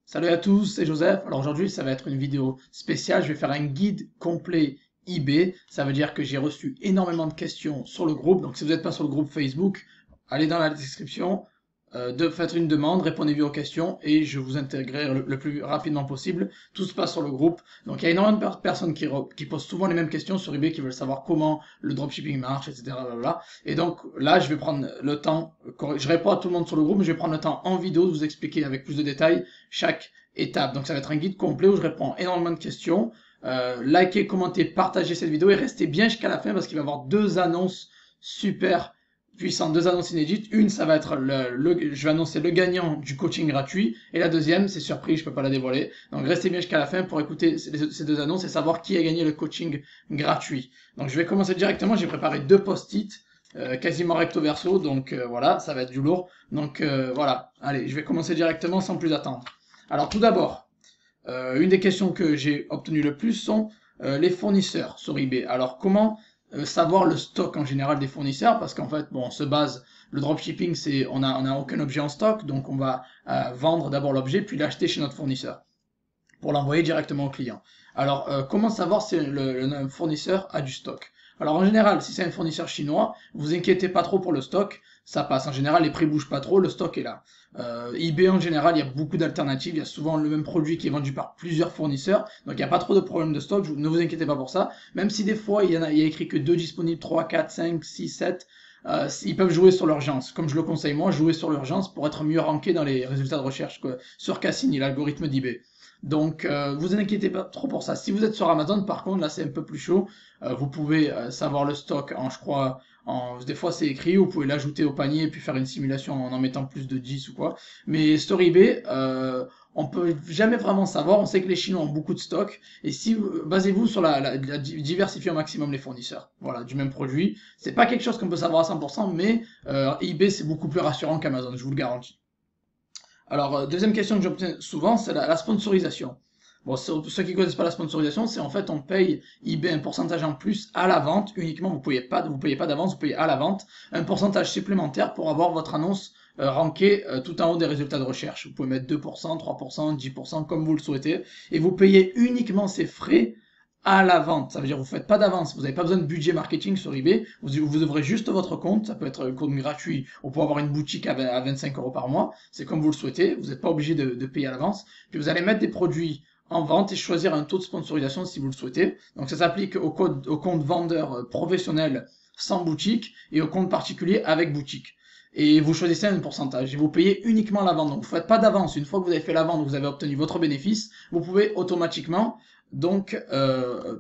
Salut à tous, c'est Joseph. Alors aujourd'hui, ça va être une vidéo spéciale. Je vais faire un guide complet eBay. Ça veut dire que j'ai reçu énormément de questions sur le groupe. Donc si vous n'êtes pas sur le groupe Facebook, allez dans la description, faites une demande, répondez vite aux questions et je vous intégrerai le plus rapidement possible. Tout se passe sur le groupe. Donc il y a énormément de personnes qui posent souvent les mêmes questions sur eBay, qui veulent savoir comment le dropshipping marche, etc. Blablabla. Et donc là, je vais prendre le temps, je réponds à tout le monde sur le groupe, mais je vais prendre le temps en vidéo de vous expliquer avec plus de détails chaque étape. Donc ça va être un guide complet où je réponds énormément de questions. Likez, commentez, partagez cette vidéo et restez bien jusqu'à la fin parce qu'il va y avoir deux annonces super puissantes, deux annonces inédites. Une, ça va être je vais annoncer le gagnant du coaching gratuit et la deuxième, c'est surprise, je peux pas la dévoiler. Donc restez bien jusqu'à la fin pour écouter ces deux annonces et savoir qui a gagné le coaching gratuit. Donc je vais commencer directement, j'ai préparé deux post-it. Quasiment recto verso, donc voilà, ça va être du lourd. Donc voilà, allez, je vais commencer directement sans plus attendre. Alors tout d'abord, une des questions que j'ai obtenues le plus sont les fournisseurs sur eBay. Alors comment savoir le stock en général des fournisseurs? Parce qu'en fait, bon, on se base, le dropshipping, c'est on a aucun objet en stock, donc on va vendre d'abord l'objet puis l'acheter chez notre fournisseur pour l'envoyer directement au client. Alors, comment savoir si le fournisseur a du stock? Alors, en général, si c'est un fournisseur chinois, vous inquiétez pas trop pour le stock, ça passe. En général, les prix bougent pas trop, le stock est là. eBay, en général, il y a beaucoup d'alternatives, il y a souvent le même produit qui est vendu par plusieurs fournisseurs, donc il n'y a pas trop de problème de stock, ne vous inquiétez pas pour ça. Même si des fois, il y a écrit que 2 disponibles, 3, 4, 5, 6, 7, ils peuvent jouer sur l'urgence. Comme je le conseille moi, jouer sur l'urgence pour être mieux ranké dans les résultats de recherche, quoi, sur Cassini, l'algorithme d'eBay. Donc, vous inquiétez pas trop pour ça. Si vous êtes sur Amazon, par contre, là, c'est un peu plus chaud. Vous pouvez savoir le stock en, je crois, des fois c'est écrit, vous pouvez l'ajouter au panier et puis faire une simulation en mettant plus de 10 ou quoi. Mais sur eBay, on peut jamais vraiment savoir. On sait que les Chinois ont beaucoup de stock. Et si basez-vous sur diversifier au maximum les fournisseurs. Voilà, du même produit. C'est pas quelque chose qu'on peut savoir à 100%, mais eBay, c'est beaucoup plus rassurant qu'Amazon, je vous le garantis. Alors, deuxième question que j'obtiens souvent, c'est la sponsorisation. Bon, ceux qui ne connaissent pas la sponsorisation, c'est en fait on paye eBay un pourcentage en plus à la vente uniquement. Vous payez pas d'avance, vous payez à la vente un pourcentage supplémentaire pour avoir votre annonce rankée tout en haut des résultats de recherche. Vous pouvez mettre 2%, 3%, 10% comme vous le souhaitez, et vous payez uniquement ces frais à la vente. Ça veut dire que vous faites pas d'avance, vous n'avez pas besoin de budget marketing sur eBay, vous ouvrez juste votre compte, ça peut être un compte gratuit, ou pour avoir une boutique à 25 euros par mois, c'est comme vous le souhaitez, vous n'êtes pas obligé de payer à l'avance, puis vous allez mettre des produits en vente et choisir un taux de sponsorisation si vous le souhaitez. Donc ça s'applique au compte vendeur professionnel sans boutique et au compte particulier avec boutique. Et vous choisissez un pourcentage et vous payez uniquement la vente. Donc vous ne faites pas d'avance. Une fois que vous avez fait la vente, vous avez obtenu votre bénéfice, vous pouvez automatiquement donc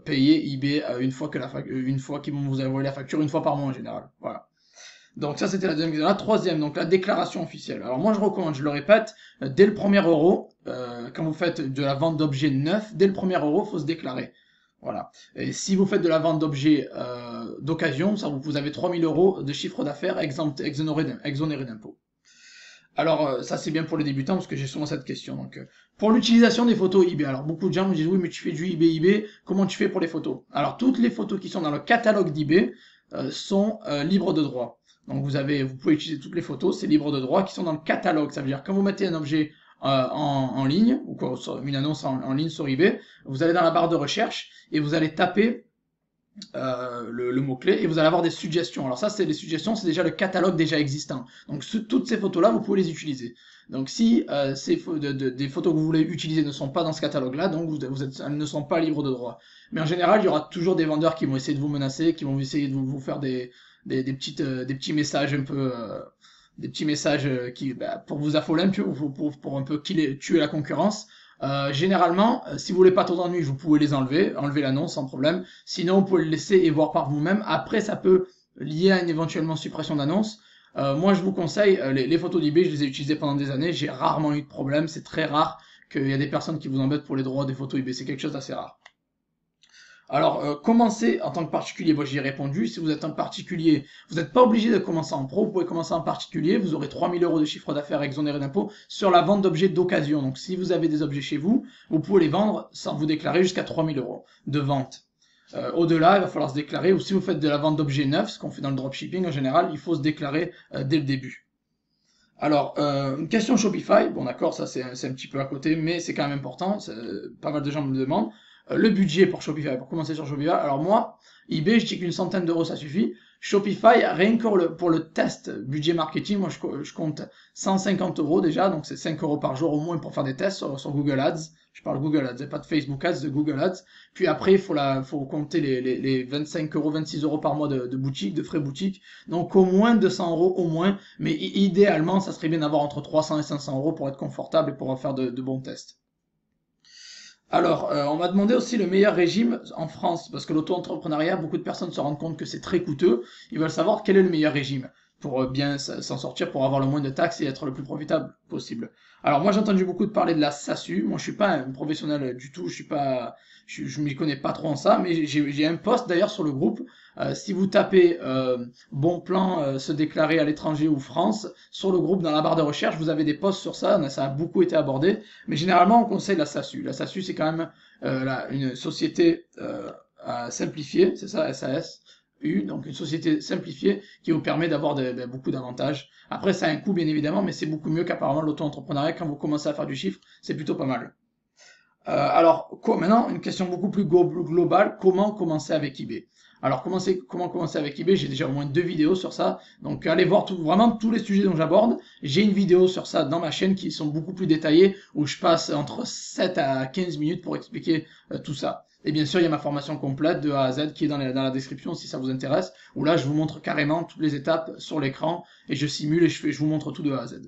payer eBay une fois qu'ils vont vous envoyer la facture, une fois par mois en général. Voilà. Donc ça c'était la deuxième question. La troisième, donc la déclaration officielle. Alors moi je recommande, je le répète, dès le premier euro, quand vous faites de la vente d'objets neufs, dès le premier euro, faut se déclarer. Voilà. Et si vous faites de la vente d'objets d'occasion, ça vous avez 3000 euros de chiffre d'affaires exonéré d'impôts. Alors ça c'est bien pour les débutants parce que j'ai souvent cette question. Donc pour l'utilisation des photos eBay, alors beaucoup de gens me disent oui mais tu fais du eBay, comment tu fais pour les photos? Alors toutes les photos qui sont dans le catalogue d'eBay sont libres de droit. Donc vous pouvez utiliser toutes les photos, c'est libre de droit qui sont dans le catalogue. Ça veut dire quand vous mettez un objet en ligne ou quoi, une annonce en ligne sur eBay, vous allez dans la barre de recherche et vous allez taper le mot-clé et vous allez avoir des suggestions. Alors ça, c'est les suggestions, c'est déjà le catalogue déjà existant. Donc toutes ces photos-là, vous pouvez les utiliser. Donc si des photos que vous voulez utiliser ne sont pas dans ce catalogue-là, donc elles ne sont pas libres de droit. Mais en général, il y aura toujours des vendeurs qui vont essayer de vous menacer, qui vont essayer de vous faire des petits messages un peu... des petits messages pour vous affoler un peu, pour un peu tuer la concurrence. Généralement, si vous voulez pas trop d'ennuis, vous pouvez les enlever l'annonce sans problème. Sinon, vous pouvez le laisser et voir par vous-même. Après, ça peut lier à une éventuellement suppression d'annonce. Moi, je vous conseille, les photos d'eBay, je les ai utilisées pendant des années. J'ai rarement eu de problème. C'est très rare qu'il y a des personnes qui vous embêtent pour les droits des photos eBay. C'est quelque chose d'assez rare. Alors, commencez en tant que particulier, moi j'y ai répondu, si vous êtes un particulier, vous n'êtes pas obligé de commencer en pro, vous pouvez commencer en particulier, vous aurez 3000 euros de chiffre d'affaires exonéré d'impôts sur la vente d'objets d'occasion. Donc si vous avez des objets chez vous, vous pouvez les vendre sans vous déclarer jusqu'à 3000 euros de vente. Au-delà, il va falloir se déclarer, ou si vous faites de la vente d'objets neufs, ce qu'on fait dans le dropshipping en général, il faut se déclarer dès le début. Alors, une question Shopify, bon d'accord, ça c'est un petit peu à côté, mais c'est quand même important, pas mal de gens me le demandent. Le budget pour Shopify, pour commencer sur Shopify, alors moi, eBay, je dis qu'une centaine d'euros ça suffit. Shopify, rien que pour le test budget marketing, moi je compte 150 euros déjà, donc c'est 5 euros par jour au moins pour faire des tests sur Google Ads. Je parle Google Ads, et pas de Facebook Ads, de Google Ads. Puis après, faut compter les 25 euros, 26 euros par mois de boutique, de frais boutique. Donc au moins 200 euros, au moins. Mais idéalement, ça serait bien d'avoir entre 300 et 500 euros pour être confortable et pour faire de bons tests. Alors, on m'a demandé aussi le meilleur régime en France, parce que l'auto-entrepreneuriat, beaucoup de personnes se rendent compte que c'est très coûteux. Ils veulent savoir quel est le meilleur régime pour bien s'en sortir, pour avoir le moins de taxes et être le plus profitable possible. Alors moi j'ai entendu beaucoup de parler de la SASU. Moi je suis pas un professionnel du tout, je suis pas, je m'y connais pas trop en ça, mais j'ai un post d'ailleurs sur le groupe. Si vous tapez bon plan se déclarer à l'étranger ou France sur le groupe dans la barre de recherche, vous avez des posts sur ça. Ça a beaucoup été abordé. Mais généralement, on conseille la SASU. La SASU, c'est quand même une société à simplifier, c'est ça, SAS-U, donc une société simplifiée qui vous permet d'avoir beaucoup d'avantages. Après, ça a un coût, bien évidemment, mais c'est beaucoup mieux qu'apparemment l'auto-entrepreneuriat. Quand vous commencez à faire du chiffre, c'est plutôt pas mal. Alors, maintenant, une question beaucoup plus globale, comment commencer avec eBay? Alors, comment commencer avec eBay? J'ai déjà au moins 2 vidéos sur ça, donc allez voir vraiment tous les sujets dont j'aborde. J'ai une vidéo sur ça dans ma chaîne qui sont beaucoup plus détaillées, où je passe entre 7 à 15 minutes pour expliquer tout ça. Et bien sûr, il y a ma formation complète de A à Z qui est dans la description si ça vous intéresse, où là, je vous montre carrément toutes les étapes sur l'écran, et je simule et je vous montre tout de A à Z.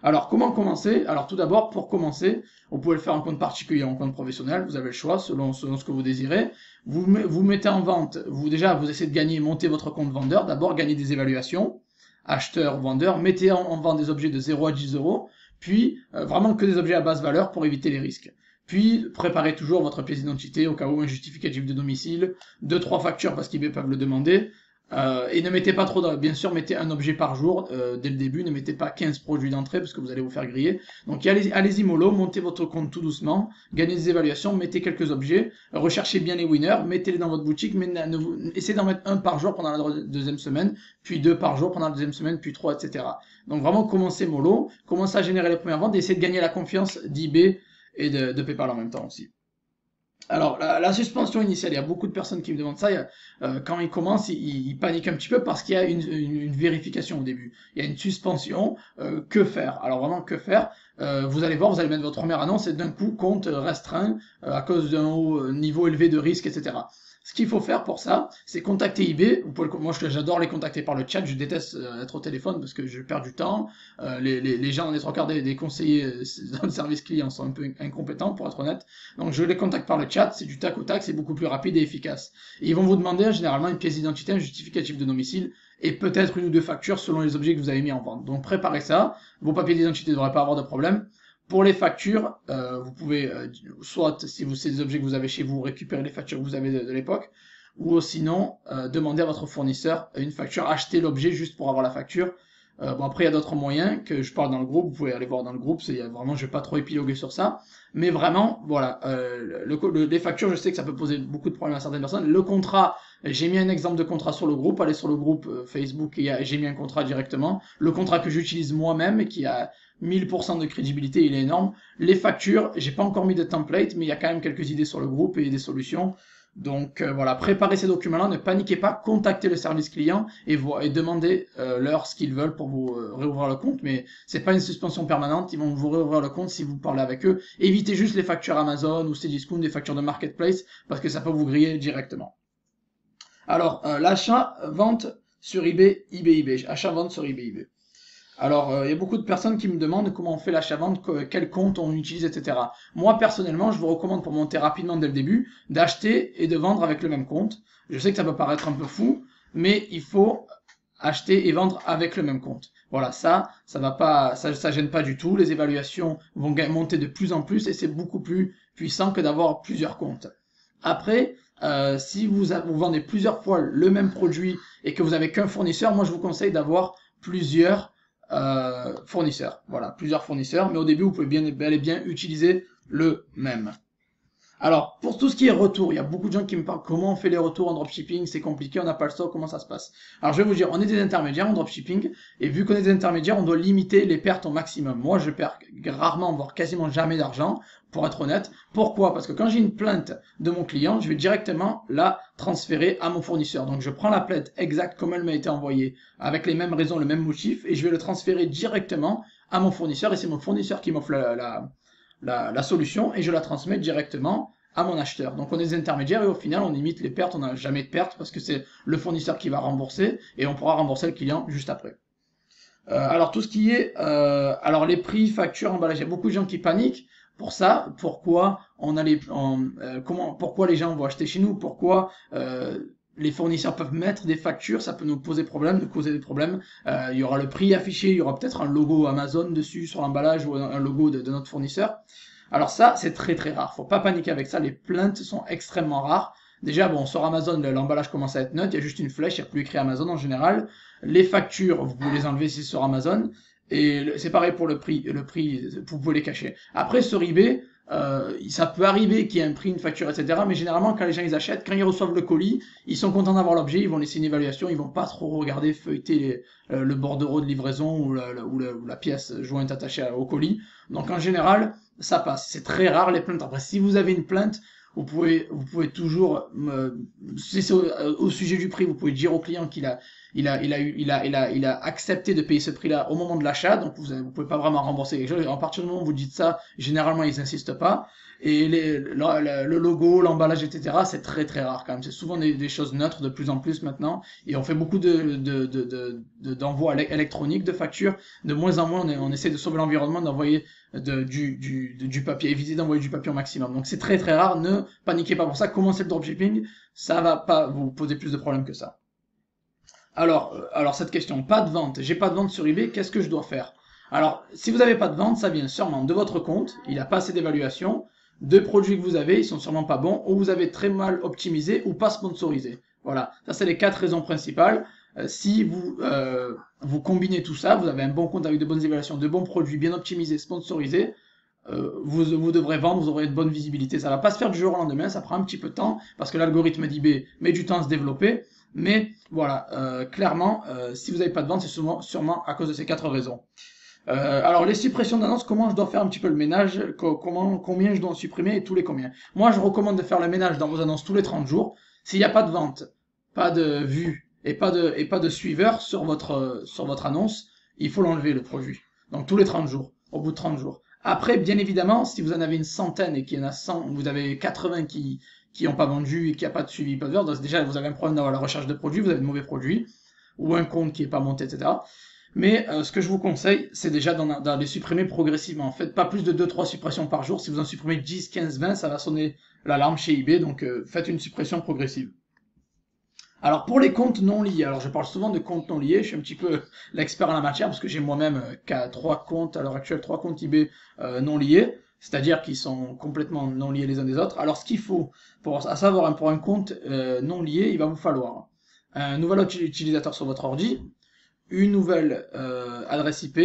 Alors, comment commencer? Alors, tout d'abord, pour commencer, vous pouvez le faire en compte particulier ou en compte professionnel, vous avez le choix selon ce que vous désirez. Vous mettez en vente, vous essayez de gagner, monter votre compte vendeur, d'abord gagner des évaluations, acheteur, vendeur, mettez en vente des objets de 0 à 10 euros, puis vraiment que des objets à basse valeur pour éviter les risques. Puis préparez toujours votre pièce d'identité au cas où un justificatif de domicile, 2-3 factures parce qu'ils peuvent le demander. Et ne mettez pas trop, bien sûr, mettez un objet par jour dès le début, ne mettez pas 15 produits d'entrée parce que vous allez vous faire griller. Donc allez-y mollo, montez votre compte tout doucement, gagnez des évaluations, mettez quelques objets, recherchez bien les winners, mettez-les dans votre boutique, mais essayez d'en mettre un par jour pendant la deuxième semaine, puis 2 par jour pendant la deuxième semaine, puis 3, etc. Donc vraiment commencez mollo, commencez à générer les premières ventes et essayez de gagner la confiance d'eBay et de PayPal en même temps aussi. Alors, la suspension initiale, il y a beaucoup de personnes qui me demandent ça. Quand ils commencent, ils paniquent un petit peu parce qu'il y a une vérification au début. Il y a une suspension. Que faire? Alors vraiment, que faire? Vous allez voir, vous allez mettre votre première annonce et d'un coup, compte restreint à cause d'un haut niveau élevé de risque, etc. Ce qu'il faut faire pour ça, c'est contacter eBay. Moi, j'adore les contacter par le chat. Je déteste être au téléphone parce que je perds du temps. Les gens, les 3 quarts des conseillers dans le service client sont un peu incompétents, pour être honnête. Donc, je les contacte par le chat. C'est du tac au tac, c'est beaucoup plus rapide et efficace. Et ils vont vous demander généralement une pièce d'identité, un justificatif de domicile et peut-être 1 ou 2 factures selon les objets que vous avez mis en vente. Donc, préparez ça. Vos papiers d'identité ne devraient pas avoir de problème. Pour les factures, vous pouvez, soit si c'est des objets que vous avez chez vous, récupérer les factures que vous avez de l'époque, ou sinon, demander à votre fournisseur une facture, acheter l'objet juste pour avoir la facture. Bon, après, il y a d'autres moyens que je parle dans le groupe, vous pouvez aller voir dans le groupe, vraiment, je vais pas trop épiloguer sur ça. Mais vraiment, voilà, les factures, je sais que ça peut poser beaucoup de problèmes à certaines personnes. Le contrat, j'ai mis un exemple de contrat sur le groupe, allez sur le groupe Facebook et j'ai mis un contrat directement. Le contrat que j'utilise moi-même et qui a 1000% de crédibilité, il est énorme. Les factures, j'ai pas encore mis de template, mais il y a quand même quelques idées sur le groupe et des solutions. Donc voilà, préparez ces documents-là, ne paniquez pas, contactez le service client et demandez leur ce qu'ils veulent pour vous réouvrir le compte, mais c'est pas une suspension permanente, ils vont vous réouvrir le compte si vous parlez avec eux. Évitez juste les factures Amazon ou Cdiscount, des factures de marketplace, parce que ça peut vous griller directement. Alors, l'achat-vente sur eBay, achat-vente sur eBay. Alors, il y a beaucoup de personnes qui me demandent comment on fait l'achat-vente, quel compte on utilise, etc. Moi, personnellement, je vous recommande pour monter rapidement dès le début, d'acheter et de vendre avec le même compte. Je sais que ça peut paraître un peu fou, mais il faut acheter et vendre avec le même compte. Voilà, ça va pas, ça gêne pas du tout. Les évaluations vont monter de plus en plus et c'est beaucoup plus puissant que d'avoir plusieurs comptes. Après, si vous vendez plusieurs fois le même produit et que vous avez qu'un fournisseur, moi je vous conseille d'avoir plusieurs fournisseurs. Voilà, plusieurs fournisseurs, mais au début, vous pouvez bel et bien utiliser le même. Alors, pour tout ce qui est retour, il y a beaucoup de gens qui me parlent comment on fait les retours en dropshipping, c'est compliqué, on n'a pas le stock, comment ça se passe. Alors, je vais vous dire, on est des intermédiaires en dropshipping, et vu qu'on est des intermédiaires, on doit limiter les pertes au maximum. Moi, je perds rarement, voire quasiment jamais d'argent, pour être honnête. Pourquoi? Parce que quand j'ai une plainte de mon client, je vais directement la transférer à mon fournisseur. Donc, je prends la plainte exacte comme elle m'a été envoyée, avec les mêmes raisons, le même motif, et je vais le transférer directement à mon fournisseur, et c'est mon fournisseur qui m'offre la solution et je la transmets directement à mon acheteur. Donc on est des intermédiaires et au final on limite les pertes, on n'a jamais de pertes parce que c'est le fournisseur qui va rembourser et on pourra rembourser le client juste après. Alors tout ce qui est, alors les prix, factures, emballage, il y a beaucoup de gens qui paniquent pour ça. Pourquoi on a pourquoi les gens vont acheter chez nous? Pourquoi les fournisseurs peuvent mettre des factures? Ça peut nous poser problème, nous causer des problèmes. Il y aura le prix affiché, il y aura peut-être un logo Amazon dessus sur l'emballage ou un logo de notre fournisseur. Alors ça, c'est très très rare. Faut pas paniquer avec ça. Les plaintes sont extrêmement rares. Déjà, bon, sur Amazon, l'emballage commence à être neutre. Il y a juste une flèche. Il n'y a plus écrit Amazon en général. Les factures, vous pouvez les enlever si c'est sur Amazon. Et c'est pareil pour le prix. Le prix, vous pouvez les cacher. Après, sur eBay, ça peut arriver qu'il y ait un prix, une facture, etc. Mais généralement, quand les gens ils achètent, quand ils reçoivent le colis, ils sont contents d'avoir l'objet, ils vont laisser une évaluation, ils vont pas trop regarder, feuilleter le bordereau de livraison ou la pièce jointe attachée au colis. Donc en général, ça passe. C'est très rare les plaintes. Après, si vous avez une plainte, vous pouvez toujours, si c'est au sujet du prix, vous pouvez dire au client qu'il a accepté de payer ce prix-là au moment de l'achat, donc vous pouvez pas vraiment rembourser quelque chose. À partir du moment où vous dites ça, généralement ils n'insistent pas. Et le logo, l'emballage, etc., c'est très très rare quand même. C'est souvent des choses neutres de plus en plus maintenant. Et on fait beaucoup d'envois électroniques de factures. De moins en moins, on essaie de sauver l'environnement, d'envoyer du papier, éviter d'envoyer du papier au maximum. Donc c'est très très rare. Ne paniquez pas pour ça. Commencez le dropshipping, ça va pas vous poser plus de problèmes que ça. Alors cette question, pas de vente, j'ai pas de vente sur eBay, qu'est-ce que je dois faire? Alors, si vous n'avez pas de vente, ça vient sûrement de votre compte, il n'a pas assez d'évaluation, de produits que vous avez, ils sont sûrement pas bons, ou vous avez très mal optimisé ou pas sponsorisé. Voilà, ça c'est les 4 raisons principales. Si vous combinez tout ça, vous avez un bon compte avec de bonnes évaluations, de bons produits bien optimisés, sponsorisés, vous devrez vendre, vous aurez une bonne visibilité. Ça va pas se faire du jour au lendemain, ça prend un petit peu de temps, parce que l'algorithme d'eBay met du temps à se développer, mais voilà, clairement, si vous n'avez pas de vente, c'est sûrement à cause de ces 4 raisons. Alors les suppressions d'annonces, comment je dois faire un petit peu le ménage, combien je dois en supprimer et tous les combien. Moi je recommande de faire le ménage dans vos annonces tous les 30 jours. S'il n'y a pas de vente, pas de vue et pas de suiveur sur votre annonce, il faut l'enlever le produit. Donc tous les 30 jours, au bout de 30 jours. Après, bien évidemment, si vous en avez une centaine et qu'il y en a 100, vous avez 80 qui n'ont pas vendu et qui a pas de suivi, pas de vente, déjà vous avez un problème dans la recherche de produits, vous avez de mauvais produits, ou un compte qui est pas monté, etc. Mais ce que je vous conseille, c'est déjà d'en les supprimer progressivement. Faites pas plus de 2-3 suppressions par jour. Si vous en supprimez 10, 15, 20, ça va sonner l'alarme chez eBay, donc faites une suppression progressive. Alors pour les comptes non liés, alors je parle souvent de comptes non liés, je suis un petit peu l'expert en la matière parce que j'ai moi-même 3 comptes, à l'heure actuelle 3 comptes eBay non liés, c'est-à-dire qu'ils sont complètement non liés les uns des autres. Alors ce qu'il faut, à savoir pour un compte non lié, il va vous falloir un nouvel utilisateur sur votre ordi, une nouvelle adresse IP,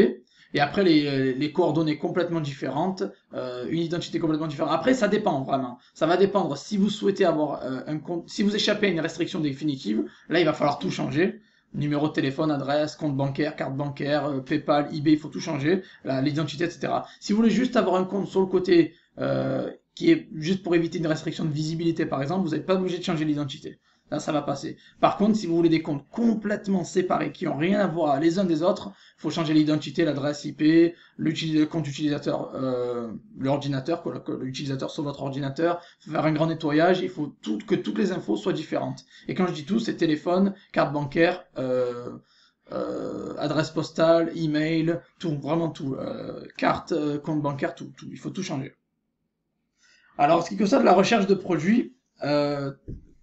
et après les coordonnées complètement différentes, une identité complètement différente. Après, ça dépend vraiment. Ça va dépendre si vous souhaitez avoir un compte, si vous échappez à une restriction définitive, là il va falloir tout changer. Numéro de téléphone, adresse, compte bancaire, carte bancaire, PayPal, eBay, il faut tout changer, l'identité, etc. Si vous voulez juste avoir un compte sur le côté qui est juste pour éviter une restriction de visibilité par exemple, vous n'êtes pas obligé de changer l'identité. Là, ça va passer. Par contre, si vous voulez des comptes complètement séparés, qui n'ont rien à voir les uns des autres, il faut changer l'identité, l'adresse IP, le compte utilisateur, l'ordinateur, l'utilisateur sur votre ordinateur, faire un grand nettoyage, il faut que toutes les infos soient différentes. Et quand je dis tout, c'est téléphone, carte bancaire, adresse postale, email, tout, vraiment tout, carte, compte bancaire, tout, il faut tout changer. Alors, ce qui concerne la recherche de produits,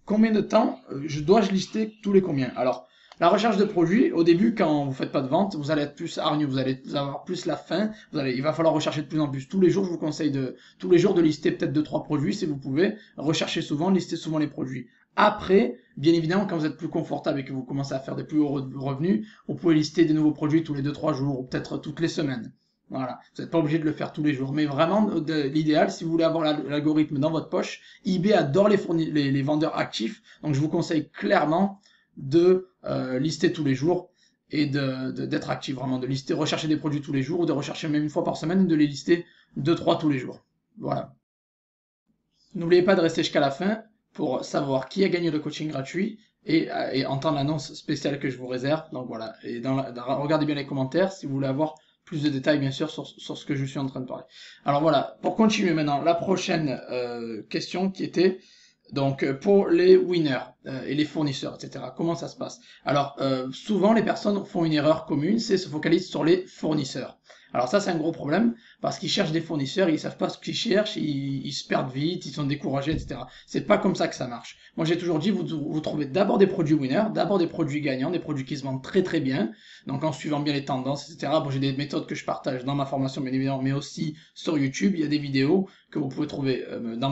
combien de temps dois-je lister tous les combien? Alors, la recherche de produits, au début, quand vous faites pas de vente, vous allez être plus hargneux, vous allez avoir plus la faim, il va falloir rechercher de plus en plus. Tous les jours, je vous conseille tous les jours de lister peut-être 2-3 produits, si vous pouvez. Recherchez souvent, listez souvent les produits. Après, bien évidemment, quand vous êtes plus confortable et que vous commencez à faire des plus hauts revenus, vous pouvez lister des nouveaux produits tous les 2-3 jours, ou peut-être toutes les semaines. Voilà, vous n'êtes pas obligé de le faire tous les jours. Mais vraiment, l'idéal, si vous voulez avoir l'algorithme dans votre poche, eBay adore les vendeurs actifs. Donc je vous conseille clairement de lister tous les jours et d'être actif vraiment, de lister, rechercher des produits tous les jours ou de rechercher même une fois par semaine et de les lister 2-3 tous les jours. Voilà. N'oubliez pas de rester jusqu'à la fin pour savoir qui a gagné le coaching gratuit et entendre l'annonce spéciale que je vous réserve. Donc voilà, et regardez bien les commentaires si vous voulez avoir plus de détails bien sûr sur ce que je suis en train de parler. Alors voilà, pour continuer maintenant, la prochaine question qui était donc pour les winners et les fournisseurs, etc. Comment ça se passe? Alors souvent les personnes font une erreur commune, c'est se focalisent sur les fournisseurs. Alors ça c'est un gros problème parce qu'ils cherchent des fournisseurs, ils savent pas ce qu'ils cherchent, ils se perdent vite, ils sont découragés, etc. C'est pas comme ça que ça marche. Moi j'ai toujours dit vous trouvez d'abord des produits winners, d'abord des produits gagnants, des produits qui se vendent très très bien, donc en suivant bien les tendances, etc. Bon, j'ai des méthodes que je partage dans ma formation bien évidemment, mais aussi sur YouTube, il y a des vidéos que vous pouvez trouver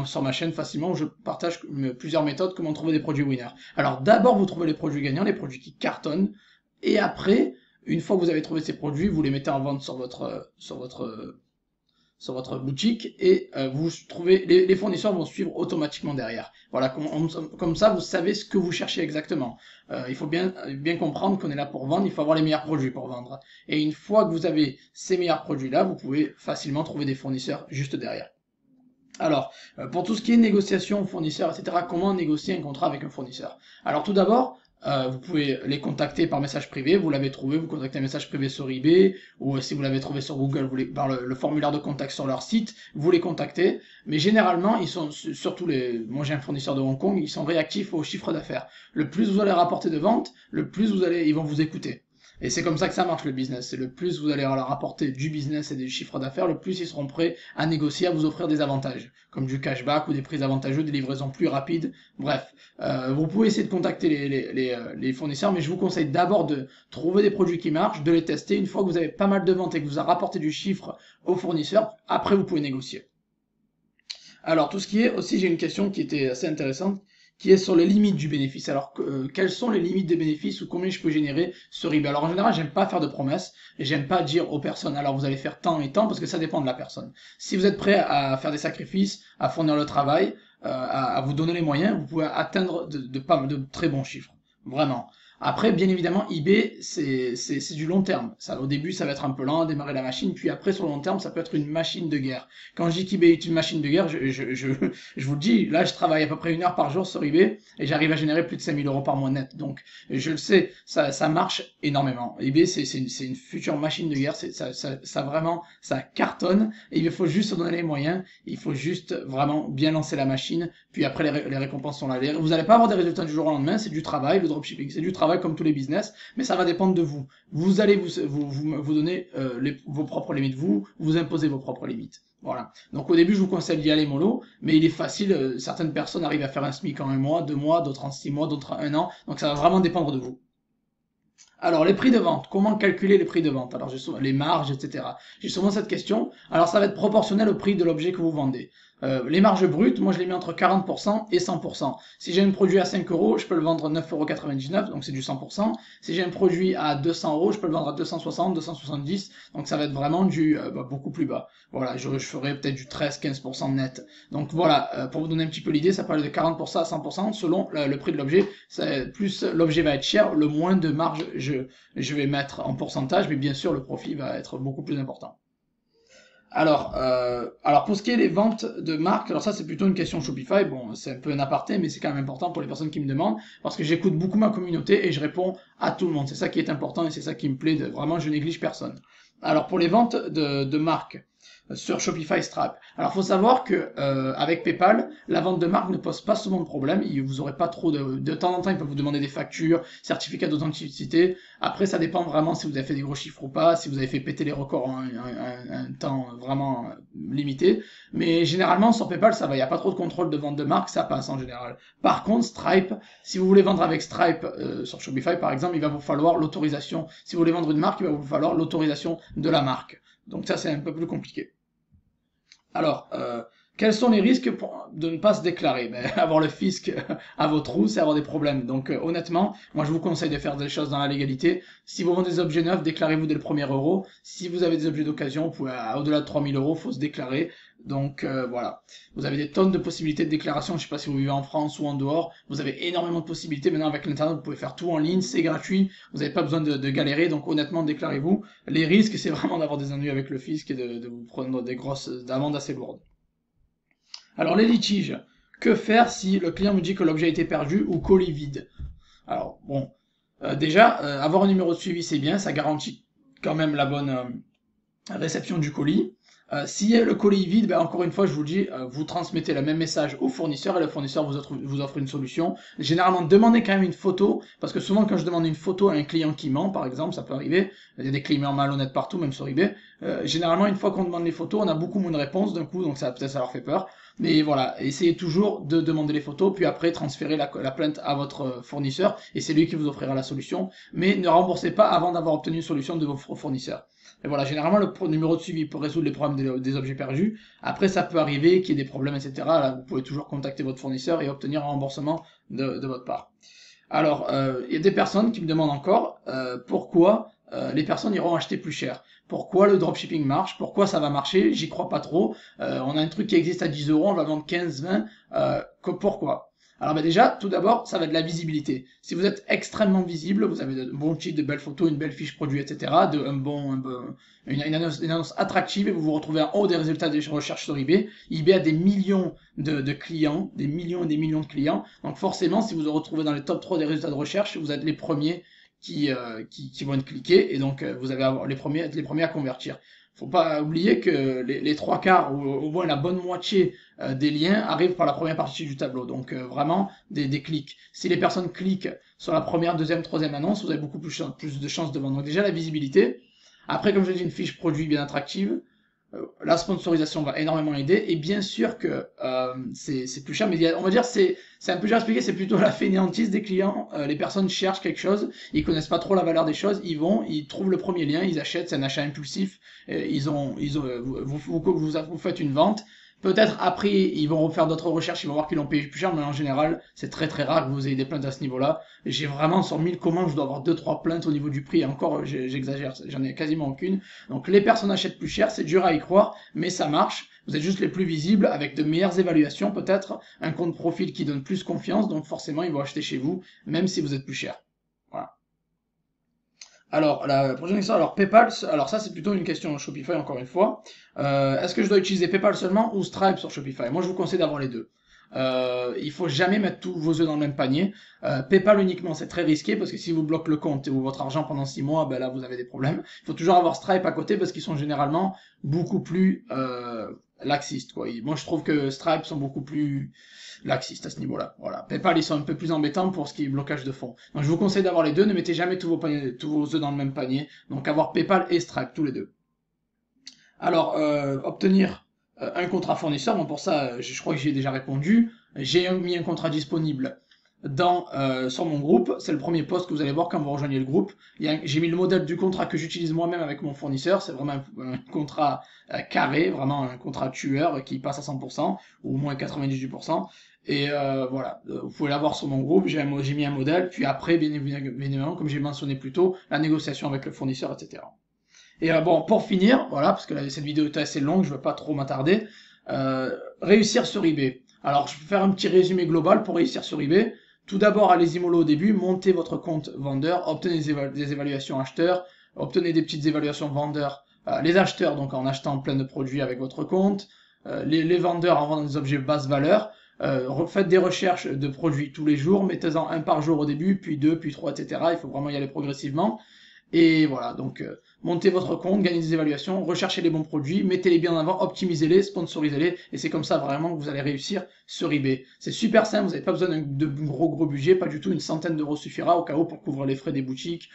sur ma chaîne facilement où je partage plusieurs méthodes comment trouver des produits winners. Alors d'abord vous trouvez les produits gagnants, les produits qui cartonnent, et après une fois que vous avez trouvé ces produits, vous les mettez en vente sur votre boutique et vous trouvez les fournisseurs vont suivre automatiquement derrière. Voilà, comme ça vous savez ce que vous cherchez exactement. Il faut bien comprendre qu'on est là pour vendre, il faut avoir les meilleurs produits pour vendre. Et une fois que vous avez ces meilleurs produits là, vous pouvez facilement trouver des fournisseurs juste derrière. Alors, pour tout ce qui est négociation, fournisseurs, etc., comment négocier un contrat avec un fournisseur? Alors tout d'abord, vous pouvez les contacter par message privé, vous l'avez trouvé, vous contactez un message privé sur eBay, ou si vous l'avez trouvé sur Google, par le formulaire de contact sur leur site, vous les contactez, mais généralement, ils sont, surtout moi j'ai un fournisseur de Hong Kong, ils sont réactifs au chiffre d'affaires. Le plus vous allez rapporter de ventes, le plus ils vont vous écouter. Et c'est comme ça que ça marche le business. C'est le plus vous allez leur apporter du business et des chiffres d'affaires, le plus ils seront prêts à négocier, à vous offrir des avantages, comme du cashback ou des prix avantageux, des livraisons plus rapides. Bref, vous pouvez essayer de contacter les fournisseurs, mais je vous conseille d'abord de trouver des produits qui marchent, de les tester. Une fois que vous avez pas mal de ventes et que vous avez rapporté du chiffre aux fournisseurs, après vous pouvez négocier. Alors tout ce qui est aussi, j'ai une question qui était assez intéressante, qui est sur les limites du bénéfice. Alors, quelles sont les limites des bénéfices ou combien je peux générer sur eBay? Alors, en général, j'aime pas faire de promesses et j'aime pas dire aux personnes, alors vous allez faire tant et tant, parce que ça dépend de la personne. Si vous êtes prêt à faire des sacrifices, à fournir le travail, à vous donner les moyens, vous pouvez atteindre de très bons chiffres. Vraiment. Après, bien évidemment, eBay, c'est du long terme. Ça, au début, ça va être un peu lent à démarrer la machine, puis après, sur le long terme, ça peut être une machine de guerre. Quand je dis qu'eBay est une machine de guerre, je vous le dis, là, je travaille à peu près 1 heure par jour sur eBay et j'arrive à générer plus de 5 000 € par mois net. Donc, je le sais, ça marche énormément. eBay, c'est une future machine de guerre. Ça vraiment, ça cartonne et il faut juste se donner les moyens. Il faut juste vraiment bien lancer la machine. Puis après, les récompenses sont là. Vous n'allez pas avoir des résultats du jour au lendemain. C'est du travail, le dropshipping. C'est du travail comme tous les business, mais ça va dépendre de vous. Vous allez vous donner vos propres limites. Vous imposez vos propres limites. Voilà. Donc au début, je vous conseille d'y aller mollo, mais il est facile. Certaines personnes arrivent à faire un SMIC en 1 mois, 2 mois, d'autres en 6 mois, d'autres en 1 an. Donc ça va vraiment dépendre de vous. Alors, les prix de vente, comment calculer les prix de vente? Alors, j'ai souvent les marges, etc. J'ai souvent cette question. Alors, ça va être proportionnel au prix de l'objet que vous vendez. Les marges brutes, moi je les mets entre 40% et 100%. Si j'ai un produit à 5 €, je peux le vendre 9,99 €, donc c'est du 100%. Si j'ai un produit à 200 €, je peux le vendre à 260, 270, donc ça va être vraiment du beaucoup plus bas. Voilà, je ferai peut-être du 13-15% net. Donc voilà, pour vous donner un petit peu l'idée, ça peut aller de 40% à 100% selon le prix de l'objet. Plus l'objet va être cher, le moins de marge je vais mettre en pourcentage, mais bien sûr le profit va être beaucoup plus important. Alors pour ce qui est des ventes de marques, alors ça c'est plutôt une question Shopify, bon c'est un peu un aparté mais c'est quand même important pour les personnes qui me demandent, parce que j'écoute beaucoup ma communauté et je réponds à tout le monde, c'est ça qui est important et c'est ça qui me plaît, vraiment je néglige personne. Alors pour les ventes de marques, sur Shopify Stripe. Alors, faut savoir que avec PayPal, la vente de marque ne pose pas souvent de problème. Vous aurez pas trop de temps en temps, ils peuvent vous demander des factures, certificats d'authenticité. Après, ça dépend vraiment si vous avez fait des gros chiffres ou pas, si vous avez fait péter les records en un temps vraiment limité. Mais généralement, sur PayPal, ça va. Il n'y a pas trop de contrôle de vente de marque, ça passe en général. Par contre, Stripe, si vous voulez vendre avec Stripe sur Shopify, par exemple, il va vous falloir l'autorisation. Si vous voulez vendre une marque, il va vous falloir l'autorisation de la marque. Donc ça, c'est un peu plus compliqué. Alors, Quels sont les risques de ne pas se déclarer? Ben, avoir le fisc à vos trous, c'est avoir des problèmes. Donc honnêtement, moi je vous conseille de faire des choses dans la légalité. Si vous vendez des objets neufs, déclarez-vous dès le premier euro. Si vous avez des objets d'occasion, vous pouvez, au-delà de 3000 euros, faut se déclarer. Donc voilà, vous avez des tonnes de possibilités de déclaration. Je ne sais pas si vous vivez en France ou en dehors. Vous avez énormément de possibilités. Maintenant avec l'internet, vous pouvez faire tout en ligne, c'est gratuit. Vous n'avez pas besoin de galérer. Donc honnêtement, déclarez-vous. Les risques, c'est vraiment d'avoir des ennuis avec le fisc et de vous prendre des grosses amendes assez lourdes. Alors les litiges, que faire si le client me dit que l'objet a été perdu ou colis vide? Alors bon, déjà, avoir un numéro de suivi c'est bien, ça garantit quand même la bonne réception du colis. Si le colis est vide, ben, encore une fois, je vous le dis, vous transmettez le même message au fournisseur et le fournisseur vous offre une solution. Généralement, demandez quand même une photo, parce que souvent quand je demande une photo à un client qui ment, par exemple, ça peut arriver, il y a des clients malhonnêtes partout, même sur eBay, généralement, une fois qu'on demande les photos, on a beaucoup moins de réponses d'un coup, donc ça peut-être ça leur fait peur. Mais voilà, essayez toujours de demander les photos, puis après transférer la plainte à votre fournisseur, et c'est lui qui vous offrira la solution. Mais ne remboursez pas avant d'avoir obtenu une solution de vos fournisseurs. Et voilà, généralement, le numéro de suivi pour résoudre les problèmes des objets perdus. Après, ça peut arriver qu'il y ait des problèmes, etc. Là, vous pouvez toujours contacter votre fournisseur et obtenir un remboursement de votre part. Alors, il y a des personnes qui me demandent encore pourquoi les personnes iront acheter plus cher. Pourquoi le dropshipping marche? Pourquoi ça va marcher? J'y crois pas trop. On a un truc qui existe à 10 euros, on va vendre 15, 20. Pourquoi? Alors ben déjà, tout d'abord, ça va être de la visibilité. Si vous êtes extrêmement visible, vous avez de bons titres, de belles photos, une belle fiche produit, etc., une annonce attractive et vous vous retrouvez en haut des résultats des recherches sur eBay. eBay a des millions de clients, des millions et des millions de clients. Donc forcément, si vous vous retrouvez dans les top 3 des résultats de recherche, vous êtes les premiers qui vont être cliqués et donc vous allez avoir les premiers à convertir. Faut pas oublier que les trois quarts ou au moins la bonne moitié des liens arrivent par la première partie du tableau. Donc vraiment des clics. Si les personnes cliquent sur la première, deuxième, troisième annonce, vous avez beaucoup plus de chances de vendre. Donc déjà la visibilité. Après, comme je l'ai dit, une fiche produit bien attractive. La sponsorisation va énormément aider et bien sûr que c'est plus cher, mais on va dire c'est un peu cher à expliquer, c'est plutôt la fainéantise des clients. Les personnes cherchent quelque chose, ils connaissent pas trop la valeur des choses, ils trouvent le premier lien, ils achètent, c'est un achat impulsif, vous faites une vente. Peut-être après, ils vont refaire d'autres recherches, ils vont voir qu'ils l'ont payé plus cher, mais en général, c'est très très rare que vous ayez des plaintes à ce niveau-là. J'ai vraiment sur 1000 commandes, je dois avoir 2-3 plaintes au niveau du prix, et encore, j'exagère, j'en ai quasiment aucune. Donc les personnes achètent plus cher, c'est dur à y croire, mais ça marche. Vous êtes juste les plus visibles, avec de meilleures évaluations peut-être, un compte profil qui donne plus confiance, donc forcément ils vont acheter chez vous, même si vous êtes plus cher. Voilà. Alors, la prochaine question, alors PayPal, alors ça c'est plutôt une question Shopify encore une fois. Est-ce que je dois utiliser PayPal seulement ou Stripe sur Shopify? Moi je vous conseille d'avoir les deux. Il faut jamais mettre tous vos œufs dans le même panier. PayPal uniquement c'est très risqué parce que si vous bloquez le compte ou votre argent pendant 6 mois, ben là vous avez des problèmes. Il faut toujours avoir Stripe à côté parce qu'ils sont généralement beaucoup plus laxistes, quoi. Moi je trouve que Stripe sont beaucoup plus laxistes à ce niveau-là. Voilà. PayPal ils sont un peu plus embêtants pour ce qui est blocage de fonds. Donc je vous conseille d'avoir les deux. Ne mettez jamais tous vos œufs dans le même panier. Donc avoir PayPal et Stripe tous les deux. Alors obtenir un contrat fournisseur, bon pour ça je crois que j'y ai déjà répondu. J'ai mis un contrat disponible sur mon groupe, c'est le premier post que vous allez voir quand vous rejoignez le groupe. J'ai mis le modèle du contrat que j'utilise moi-même avec mon fournisseur, c'est vraiment un contrat carré, vraiment un contrat tueur qui passe à 100%, ou au moins 98%. Et voilà, vous pouvez l'avoir sur mon groupe, j'ai mis un modèle, puis après, bien évidemment, comme j'ai mentionné plus tôt, la négociation avec le fournisseur, etc. Et bon, pour finir, voilà, parce que là, cette vidéo est assez longue, je ne veux pas trop m'attarder, réussir sur eBay. Alors, je vais faire un petit résumé global pour réussir sur eBay. Tout d'abord, allez-y mollo au début, montez votre compte vendeur, obtenez des évaluations acheteurs, obtenez des petites évaluations vendeurs, les acheteurs donc en achetant plein de produits avec votre compte, les vendeurs en vendant des objets basse valeur, faites des recherches de produits tous les jours, mettez-en un par jour au début, puis deux, puis trois, etc. Il faut vraiment y aller progressivement. Et voilà, donc montez votre compte, gagnez des évaluations, recherchez les bons produits, mettez-les bien en avant, optimisez-les, sponsorisez-les, et c'est comme ça vraiment que vous allez réussir sur eBay. C'est super simple, vous n'avez pas besoin de gros budget, pas du tout, une centaine d'euros suffira au cas où pour couvrir les frais des boutiques,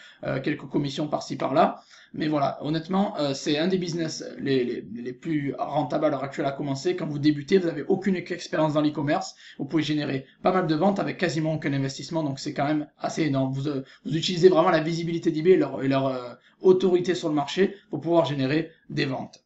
quelques commissions par-ci par-là. Mais voilà, honnêtement, c'est un des business les plus rentables à l'heure actuelle à commencer. Quand vous débutez, vous n'avez aucune expérience dans l'e-commerce, vous pouvez générer pas mal de ventes avec quasiment aucun investissement, donc c'est quand même assez énorme. Vous utilisez vraiment la visibilité d'eBay et leur autorité sur le marché pour pouvoir générer des ventes.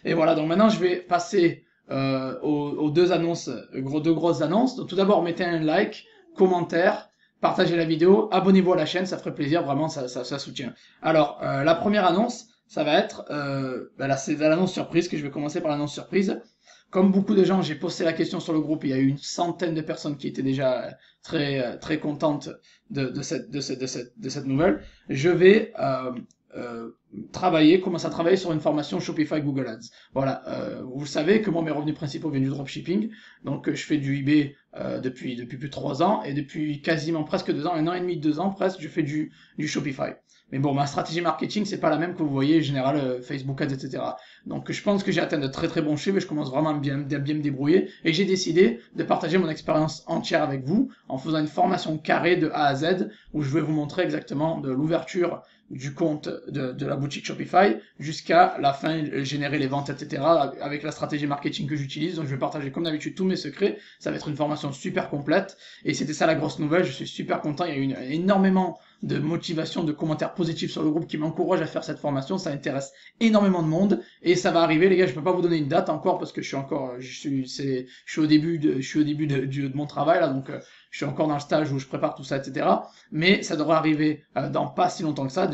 Et voilà, donc maintenant je vais passer aux deux annonces, deux grosses annonces. Donc tout d'abord, mettez un like, commentaire, partagez la vidéo, abonnez-vous à la chaîne, ça ferait plaisir, vraiment, ça soutient. Alors, la première annonce, ça va être, là, c'est l'annonce surprise, que je vais commencer par l'annonce surprise. Comme beaucoup de gens, j'ai posté la question sur le groupe, il y a eu une centaine de personnes qui étaient déjà très contentes de cette nouvelle. Je vais commencer à travailler sur une formation Shopify Google Ads. Voilà, vous savez que moi mes revenus principaux viennent du dropshipping, donc je fais du eBay depuis plus de 3 ans, et depuis quasiment presque 2 ans, 1 an et demi, 2 ans presque, je fais du Shopify. Mais bon, ma stratégie marketing, c'est pas la même que vous voyez, en général, Facebook Ads, etc. Donc je pense que j'ai atteint de très bons chiffres et je commence vraiment à bien me débrouiller. Et j'ai décidé de partager mon expérience entière avec vous en faisant une formation carrée de A à Z où je vais vous montrer exactement de l'ouverture du compte de la boutique Shopify jusqu'à la fin, générer les ventes, etc. avec la stratégie marketing que j'utilise. Donc je vais partager comme d'habitude tous mes secrets. Ça va être une formation super complète. Et c'était ça la grosse nouvelle. Je suis super content. Il y a eu énormément de motivation, de commentaires positifs sur le groupe qui m'encouragent à faire cette formation. Ça intéresse énormément de monde et ça va arriver, les gars. Je peux pas vous donner une date encore parce que je suis au début de mon travail là, donc je suis encore dans le stage où je prépare tout ça, etc. Mais ça devrait arriver dans pas si longtemps que ça,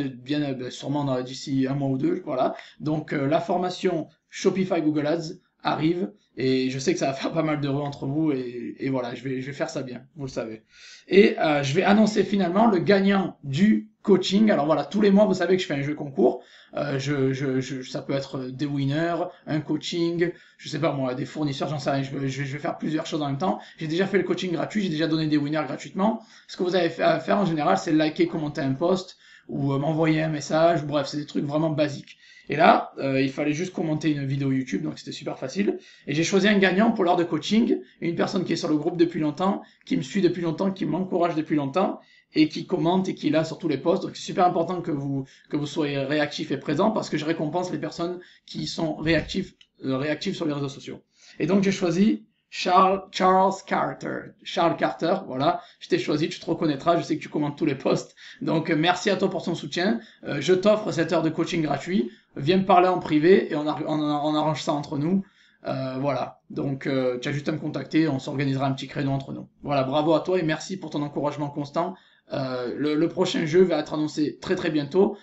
sûrement d'ici 1 mois ou 2, voilà. Donc la formation Shopify Google Ads arrive et je sais que ça va faire pas mal d'heureux entre vous et voilà, je vais faire ça bien, vous le savez. Et je vais annoncer finalement le gagnant du coaching. Alors voilà, tous les mois, vous savez que je fais un jeu concours. Ça peut être des winners, un coaching, je sais pas moi, des fournisseurs, j'en sais rien. Je vais faire plusieurs choses en même temps. J'ai déjà fait le coaching gratuit, j'ai déjà donné des winners gratuitement. Ce que vous avez à faire en général, c'est liker, commenter un post ou m'envoyer un message. Bref, c'est des trucs vraiment basiques. Et là, il fallait juste commenter une vidéo YouTube, donc c'était super facile. Et j'ai choisi un gagnant pour l'heure de coaching, une personne qui est sur le groupe depuis longtemps, qui me suit depuis longtemps, qui m'encourage depuis longtemps, et qui commente et qui est là sur tous les posts. Donc c'est super important que vous soyez réactifs et présents, parce que je récompense les personnes qui sont réactives sur les réseaux sociaux. Et donc j'ai choisi Charles Carter, voilà, je t'ai choisi, tu te reconnaîtras, je sais que tu commentes tous les posts, donc merci à toi pour ton soutien, je t'offre cette heure de coaching gratuit, viens me parler en privé et on arrange ça entre nous, voilà, donc tu as juste à me contacter, on s'organisera un petit créneau entre nous. Voilà, bravo à toi et merci pour ton encouragement constant. Le prochain jeu va être annoncé très bientôt.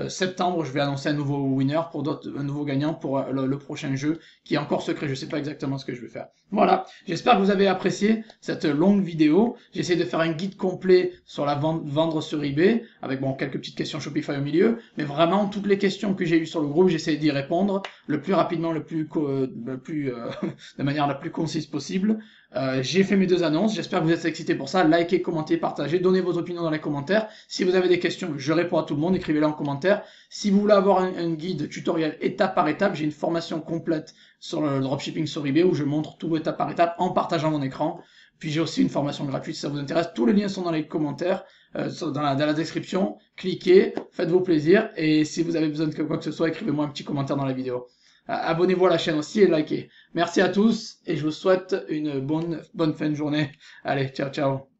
Septembre, je vais annoncer un nouveau winner un nouveau gagnant pour le prochain jeu qui est encore secret. Je sais pas exactement ce que je vais faire. Voilà. J'espère que vous avez apprécié cette longue vidéo. J'essaie de faire un guide complet sur la vendre sur eBay avec quelques petites questions Shopify au milieu, mais vraiment toutes les questions que j'ai eues sur le groupe, j'essaie d'y répondre le plus rapidement, de manière la plus concise possible. J'ai fait mes 2 annonces, j'espère que vous êtes excités pour ça. Likez, commentez, partagez, donnez vos opinions dans les commentaires. Si vous avez des questions, je réponds à tout le monde, écrivez-les en commentaire. Si vous voulez avoir un guide tutoriel étape par étape, j'ai une formation complète sur le dropshipping sur eBay où je montre tout étape par étape en partageant mon écran. Puis j'ai aussi une formation gratuite si ça vous intéresse. Tous les liens sont dans les commentaires, dans la description. Cliquez, faites-vous plaisir. Et si vous avez besoin de quoi que ce soit, écrivez-moi un petit commentaire dans la vidéo. Abonnez-vous à la chaîne aussi et likez. Merci à tous et je vous souhaite une bonne fin de journée. Allez, ciao ciao.